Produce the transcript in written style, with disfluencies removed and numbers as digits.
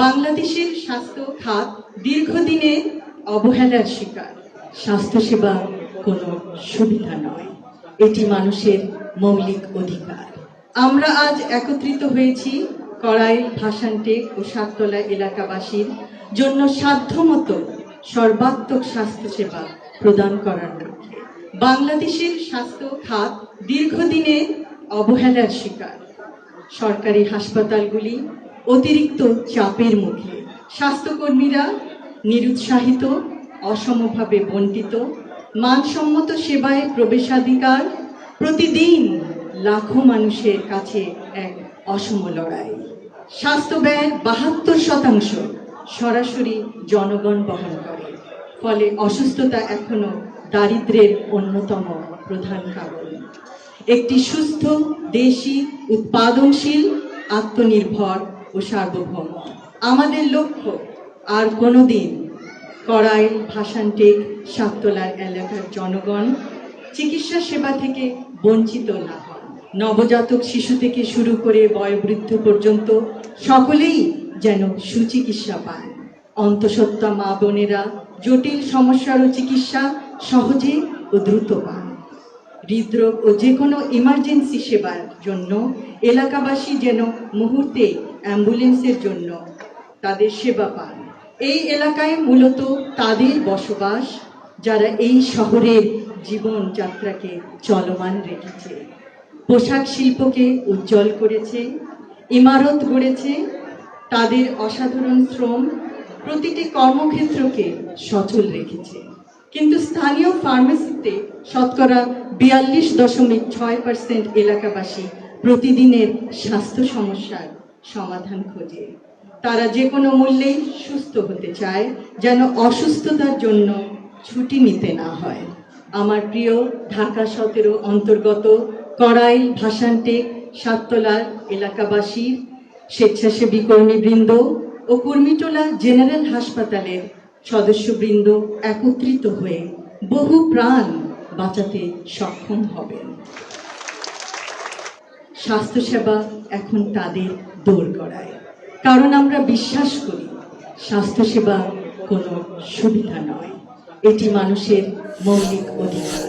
বাংলাদেশের স্বাস্থ্য খাত দীর্ঘদিনের অবহেলার শিকার। স্বাস্থ্যসেবা কোনো সুবিধা নয়, এটি মানুষের মৌলিক অধিকার। আমরা আজ একত্রিত হয়েছি কড়াইল, ভাসানটেক ও সাততলা এলাকাবাসীর জন্য সাধ্যমতো সর্বাত্মক স্বাস্থ্যসেবা প্রদান করার লক্ষ্যে। বাংলাদেশের স্বাস্থ্য খাত দীর্ঘদিনের অবহেলার শিকার। সরকারি হাসপাতালগুলি অতিরিক্ত চাপের মুখে, স্বাস্থ্যকর্মীরা নিরুৎসাহিত, অসমভাবে বণ্টিত, মানসম্মত সেবায় প্রবেশাধিকার প্রতিদিন লাখো মানুষের কাছে এক অসম লড়াই। স্বাস্থ্য ব্যয়ের ৭২% সরাসরি জনগণ বহন করে, ফলে অসুস্থতা এখনো দারিদ্র্যের অন্যতম প্রধান কারণ। একটি সুস্থ, দেশি, উৎপাদনশীল, আত্মনির্ভর ও সার্বভৌম আমাদের লক্ষ্য। আর কোনোদিন কড়াইল, ভাসানটেক, সাততলার এলাকার জনগণ চিকিৎসা সেবা থেকে বঞ্চিত না হন। নবজাতক শিশু থেকে শুরু করে বয়োবৃদ্ধ পর্যন্ত সকলেই যেন সুচিকিৎসা পান। অন্তঃসত্ত্বা মা বোনেরা জটিল সমস্যারও চিকিৎসা সহজে ও দ্রুত পান। হৃদরোগ ও যে কোনো ইমার্জেন্সি সেবার জন্য এলাকাবাসী যেন মুহূর্তে অ্যাম্বুলেন্সের জন্য তাদের সেবা পান। এই এলাকায় মূলত তাদের বসবাস যারা এই শহরের জীবনযাত্রাকে চলমান রেখেছে, পোশাক শিল্পকে উজ্জ্বল করেছে, ইমারত গড়েছে। তাদের অসাধারণ শ্রম প্রতিটি কর্মক্ষেত্রকে সচল রেখেছে। কিন্তু স্থানীয় ফার্মেসিতে শতকরা ৪২.৬% এলাকাবাসী প্রতিদিনের স্বাস্থ্য সমস্যার সমাধান খোঁজে। তারা যে কোনো মূল্যে সুস্থ হতে চায়, যেন অসুস্থতার জন্য ছুটি নিতে না হয়। আমার প্রিয় ঢাকা ১৭ অন্তর্গত কড়াইল, ভাসানটেক, সাততলার এলাকাবাসীর স্বেচ্ছাসেবী কর্মীবৃন্দ ও কুর্মিটোলা জেনারেল হাসপাতালের সদস্যবৃন্দ একত্রিত হয়ে বহু প্রাণ বাঁচাতে সক্ষম হবেন। স্বাস্থ্যসেবা এখন তাদের দোরগোড়ায়, কারণ আমরা বিশ্বাস করি স্বাস্থ্যসেবা কোনো সুবিধা নয়, এটি মানুষের মৌলিক অধিকার।